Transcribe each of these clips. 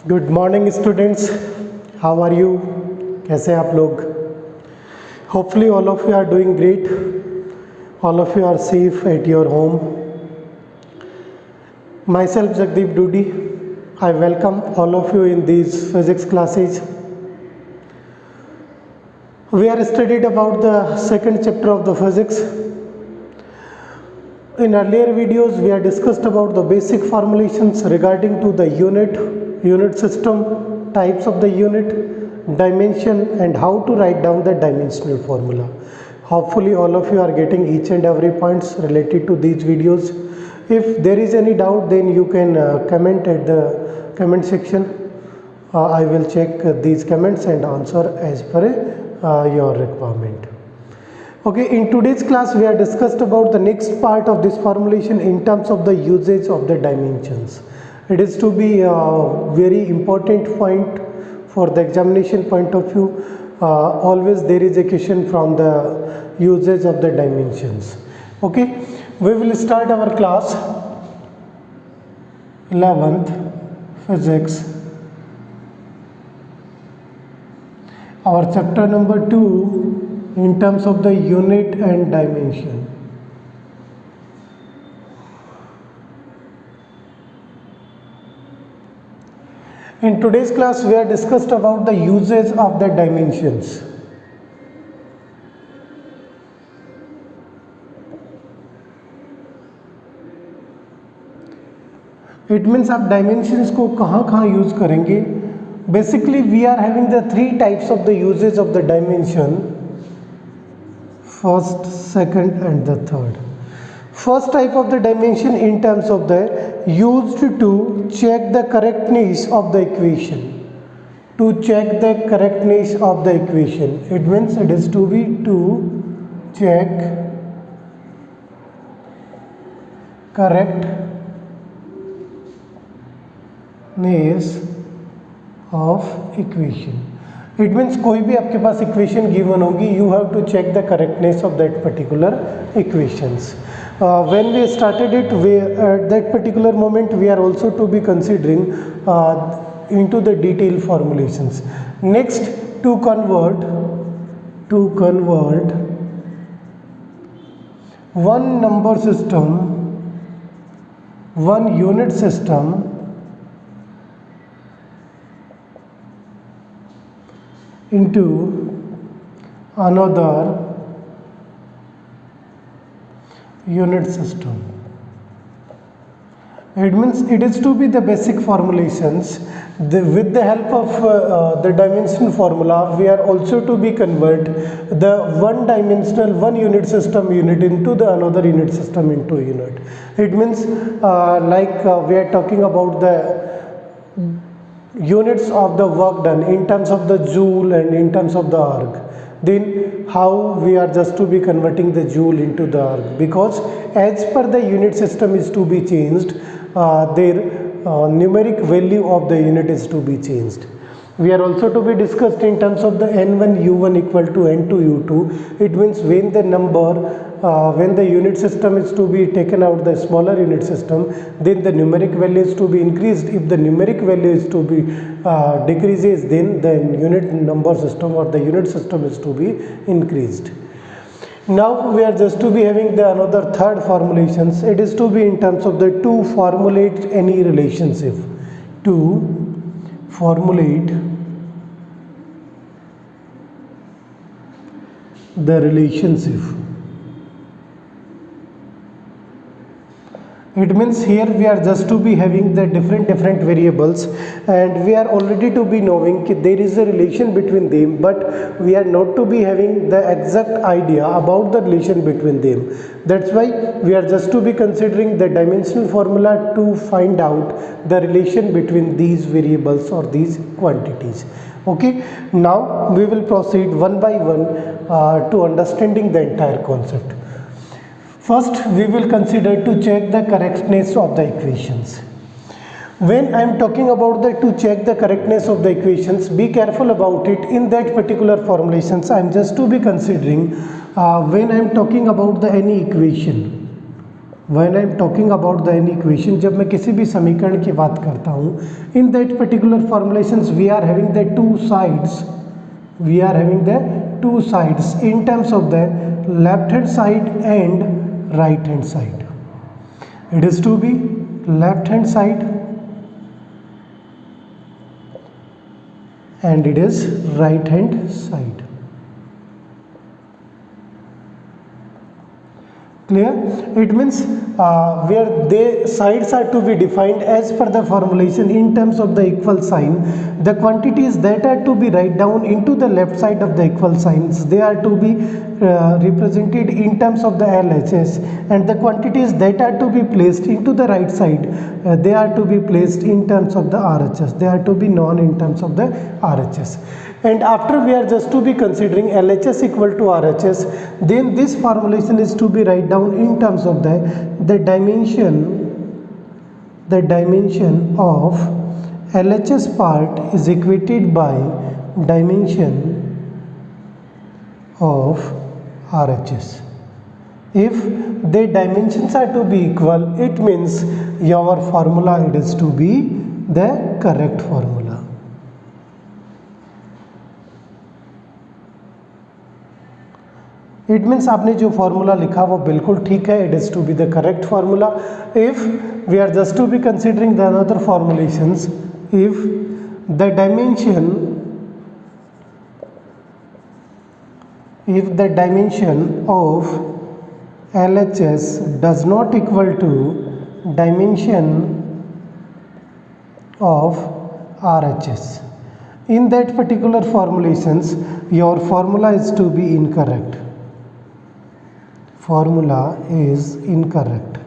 Good morning students, how are you? कैसे हैं आप लोग? Hopefully all of you are doing great. All of you are safe at your home. Myself Jagdeep Dudi. I welcome all of you in these physics classes. We are studied about the second chapter of the physics. In earlier videos we have discussed about the basic formulations regarding to the unit system, types of the unit, dimension and how to write down the dimensional formula. Hopefully all of you are getting each and every points related to these videos. If there is any doubt, then you can comment at the comment section. I will check these comments and answer as per your requirement. Okay, in today's class we have discussed about the next part of this formulation in terms of the usage of the dimensions. It is to be a very important point for the examination point of view. Always there is a question from the usage of the dimensions. Okay, we will start our class 11th physics, our chapter number 2 in terms of the unit and dimension. In today's class we have discussed about the usage of the dimensions. It means आप dimensions को कहाँ use करेंगे. Basically we are having the three types of the usage of the dimension: first, second and the third. First type of the dimension in terms of the used to check the correctness of the equation. To check the correctness of the equation, it means it is to be to check correctness of equation. It means कोई भी आपके पास equation given होगी, you have to check the correctness of that particular equations. When we started it, at that particular moment we are also to be considering into the detailed formulations. Next, to convert one number system, one unit system into another unit system. It means it is to be the basic formulations. With the help of the dimension formula, we are also to be convert the one dimensional one unit system unit into the another unit system into unit. It means we are talking about the units of the work done in terms of the joule and in terms of the arc. Then how we are just to be converting the joule into the arc, because as per the unit system is to be changed, their numeric value of the unit is to be changed. We are also to be discussed in terms of the n1 u1 equal to n2 u2. It means when the number when the unit system is to be taken out the smaller unit system, then the numeric value is to be increased. If the numeric value is to be decreases, then the unit number system or the unit system is to be increased. Now we are just to be having the another third formulations. It is to be in terms of the to formulate any relationship. To formulate the relationship. It means here we are just to be having the different variables, and we are already to be knowing that there is a relation between them, but we are not to be having the exact idea about the relation between them. That's why we are just to be considering the dimensional formula to find out the relation between these variables or these quantities. Okay, now we will proceed one by one to understanding the entire concept. First, we will consider to check the correctness of the equations. When I am talking about to check the correctness of the equations, be careful about it. In that particular formulations, I am just to be considering when I am talking about any equation. When I am talking about the any equation, जब मैं किसी भी समीकरण की बात करता हूँ, in that particular formulations we are having the two sides, in terms of the left hand side and right hand side. It is to be left hand side and it is right hand side. Clear? It means where the sides are to be defined as per the formulation in terms of the equal sign. The quantities that are to be write down into the left side of the equal signs, they are to be represented in terms of the LHS, and the quantities that are to be placed into the right side, they are to be placed in terms of the RHS. They are to be known in terms of the RHS. And after we are just to be considering LHS equal to RHS, then this formulation is to be write down in terms of the dimension of LHS part is equated by dimension of RHS. If the dimensions are to be equal, it means your formula it is to be the correct formula. It means आपने जो formula लिखा वो बिल्कुल ठीक है, it is to be the correct formula. If we are just to be considering the another formulations, if the dimension of LHS does not equal to dimension of RHS, in that particular formulations your formula is to be incorrect. Formula is incorrect.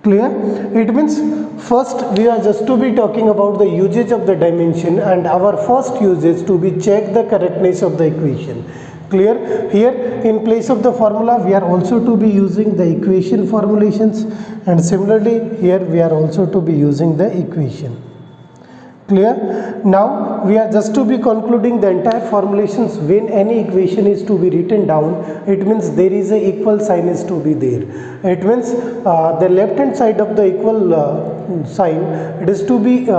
Clear? It means first we are just to be talking about the usage of the dimension, and our first use is to be check the correctness of the equation. Clear? Here in place of the formula we are also to be using the equation formulations, and similarly here we are also to be using the equation. Clear? Now we are just to be concluding the entire formulations. When any equation is to be written down, it means there is a equal sign is to be there. It means the left hand side of the equal sign, it is to be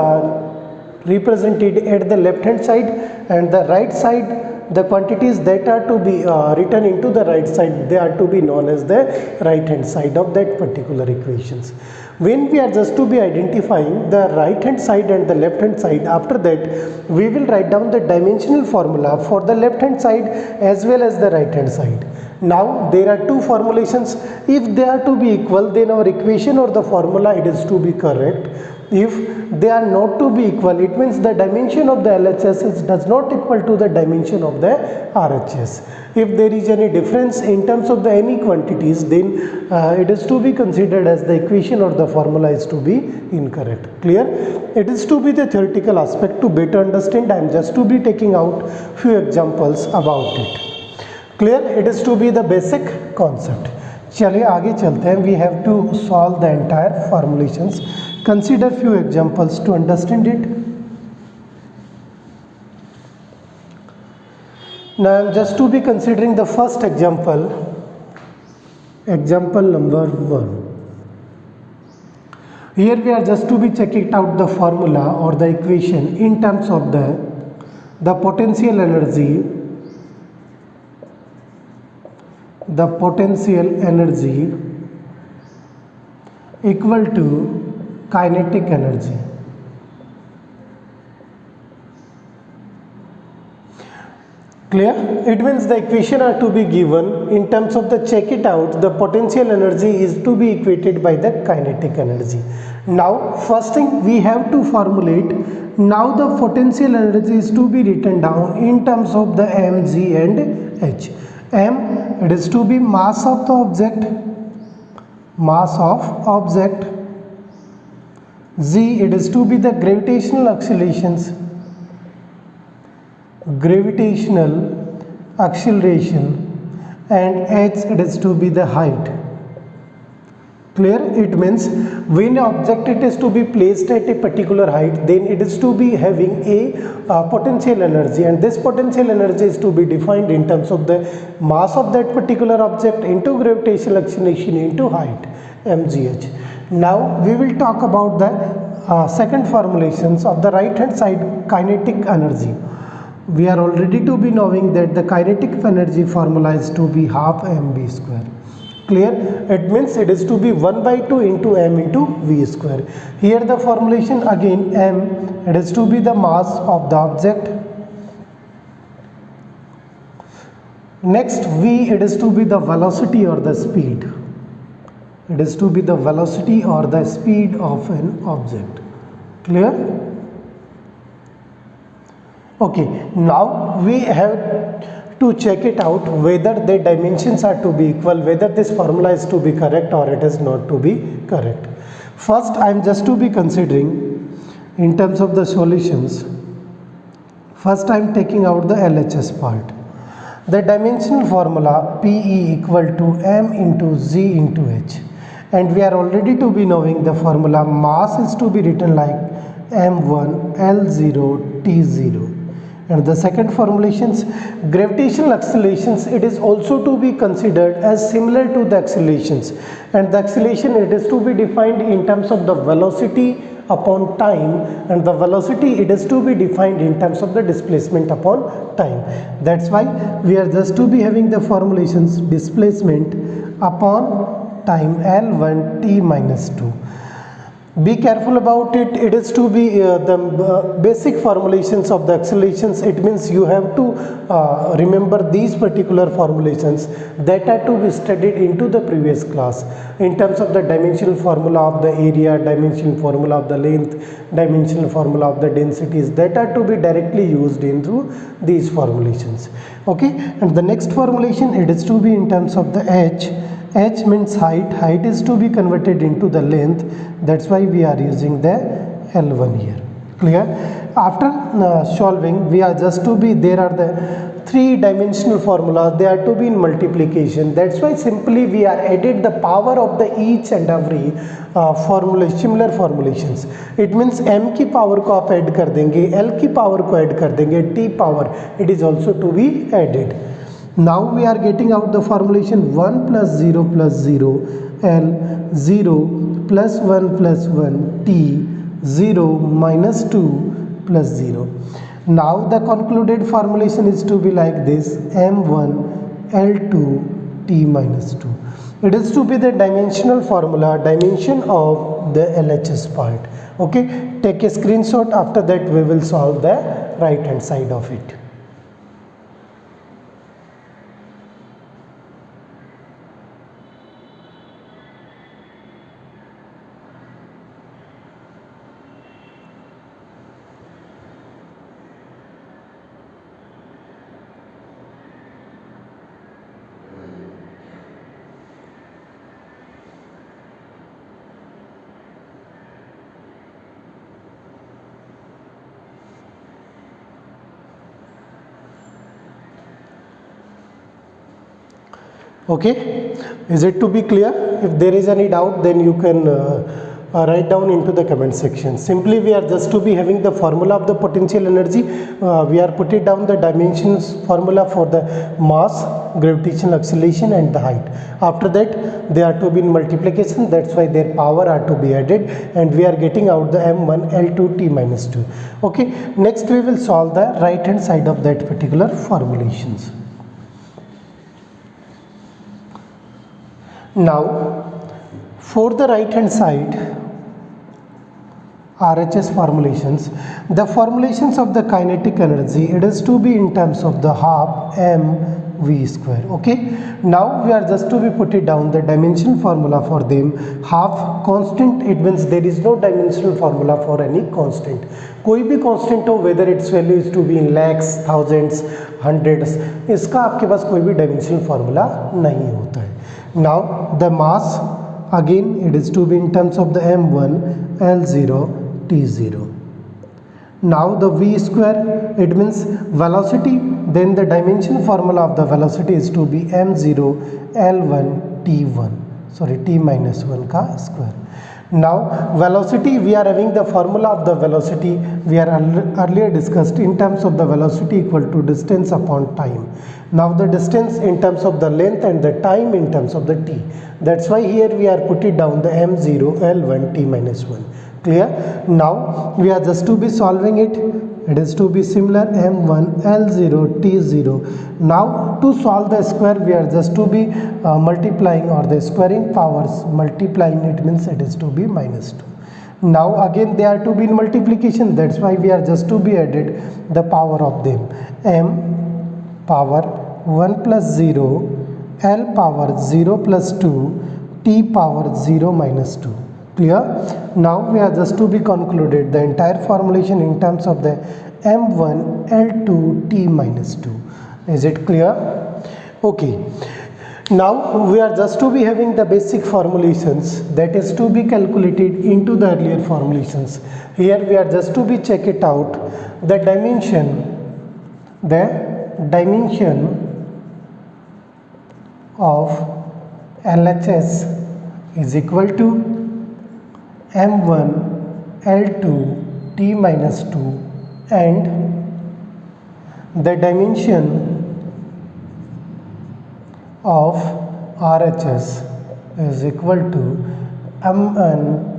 represented at the left hand side, and the right side, the quantities that are to be written into the right side, they are to be known as the right hand side of that particular equations. When we are just to be identifying the right hand side and the left hand side, after that we will write down the dimensional formula for the left hand side as well as the right hand side. Now there are two formulations. If they are to be equal, then our equation or the formula it is to be correct. If they are not to be equal, it means the dimension of the LHS does not equal to the dimension of the RHS. If there is any difference in terms of the any quantities, then it is to be considered as the equation or the formula is to be incorrect. Clear? It is to be the theoretical aspect. To better understand, I am just to be taking out few examples about it. Clear? It is to be the basic concept. चलिए आगे चलते हैं. We have to solve the entire formulations. Consider few examples to understand it. Now I am just to be considering the first example, example number 1. Here we are just to be checking out the formula or the equation in terms of the potential energy equal to kinetic energy. Clear? It means the equation are to be given in terms of the check it out, the potential energy is to be equated by the kinetic energy. Now first thing we have to formulate, now the potential energy is to be written down in terms of the m, g and h. M, it is to be mass of the object, g, it is to be the gravitational acceleration, and h, it is to be the height. Clear? It means when object it is to be placed at a particular height, then it is to be having a potential energy, and this potential energy is to be defined in terms of the mass of that particular object into gravitational acceleration into height, mgh. Now we will talk about the second formulations of the right hand side kinetic energy. We are already to be knowing that the kinetic energy formula is to be half mv square. Clear? It means it is to be 1 by 2 into m into v square. Here the formulation again, m, it is to be the mass of the object. Next v, it is to be the velocity or the speed. It is to be the velocity or the speed of an object. Clear? Okay, now we have to check it out whether the dimensions are to be equal, whether this formula is to be correct or it is not to be correct. First, I am just to be considering in terms of the solutions. First, I am taking out the LHS part. The dimensional formula PE equal to m into z into h, and we are already to be knowing the formula mass is to be written like m1 L0 T0. And the second formulations, gravitational accelerations, it is also to be considered as similar to the accelerations, and the acceleration it is to be defined in terms of the velocity upon time, and the velocity it is to be defined in terms of the displacement upon time. That's why we are just to be having the formulations displacement upon time L1 T minus 2. Be careful about it. It is to be the basic formulations of the accelerations. It means you have to remember these particular formulations that are to be studied into the previous class in terms of the dimensional formula of the area, dimensional formula of the length, dimensional formula of the densities, that are to be directly used into these formulations. Okay, and the next formulation, it is to be in terms of the h. H means height. Height is to be converted into the length. That's why we are using the L1 here. Clear? After solving, we are just to be, there are the three dimensional formulas. They are to be in multiplication. That's why simply we are added the power of the each and every formula, similar formulations. It means m की power को आप add कर देंगे, l की power को add कर देंगे, t power it is also to be added. Now we are getting out the formulation 1 plus 0 plus 0 L 0 plus 1 plus 1 T 0 minus 2 plus 0. Now the concluded formulation is to be like this M1 L2 T minus 2. It is to be the dimensional formula, dimension of the LHS part. Okay, take a screenshot. After that we will solve the right hand side of it. Okay, is it to be clear? If there is any doubt, then you can write down into the comment section. Simply we are just to be having the formula of the potential energy. We are putting down the dimensions formula for the mass, gravitational acceleration and the height. After that they are to be in multiplication. That's why their power are to be added, and we are getting out the M1 L2 T minus 2. Okay, next we will solve the right hand side of that particular formulations. Now for the right hand side RHS formulations, the formulations of the kinetic energy, it is to be in terms of the half mv square. Okay, now we are just to be put it down the dimension formula for them. Half constant, it means there is no dimensional formula for any constant. कोई भी constant हो, whether its value is to be in lakhs, thousands, hundreds, इसका आपके पास कोई भी dimensional formula नहीं होता है. Now the mass, again it is to be in terms of the m1 L0 T0. Now the v square, it means velocity, then the dimension formula of the velocity is to be m0 L1 T1, sorry T minus 1 का square. Now velocity, we are having the formula of the velocity we are earlier discussed in terms of the velocity equal to distance upon time. Now the distance in terms of the length and the time in terms of the t. That's why here we are put it down the m0 l1 t minus 1. Clear? Now we are just to be solving it. It is to be similar m1 l0 t0. Now to solve the square, we are just to be multiplying, or the squaring powers multiplying it means it is to be minus 2. Now again they are to be in multiplication, that's why we are just to be added the power of them. M power 1 plus 0, L power 0 plus 2, T power 0 minus 2. Clear? Now we are just to be concluded the entire formulation in terms of the M1 L2 T minus 2. Is it clear? Okay. Now we are just to be having the basic formulations that is to be calculated into the earlier formulations. Here we are just to be check it out. The dimension of LHS is equal to M1 L2 T minus 2, and the dimension of RHS is equal to M1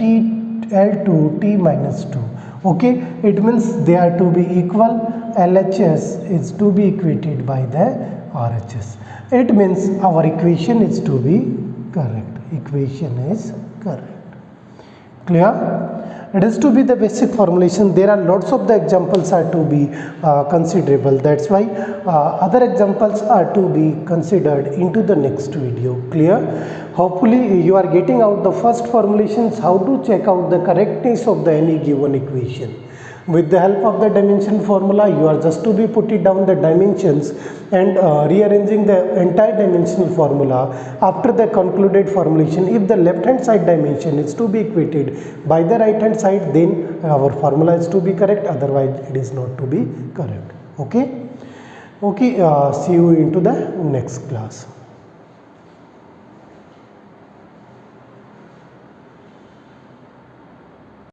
L2 T minus 2. Okay, it means they are to be equal. LHS is to be equated by the RHS. It means our equation is to be correct. Equation is correct. Clear? It is to be the basic formulation. There are lots of the examples are to be considerable. That's why other examples are to be considered into the next video. Clear? Hopefully you are getting out the first formulations, how to check out the correctness of the any given equation. With the help of the dimension formula, you are just to be put it down the dimensions and rearranging the entire dimensional formula after the concluded formulation. If the left hand side dimension is to be equated by the right hand side, then our formula is to be correct, otherwise it is not to be correct. Okay, see you into the next class.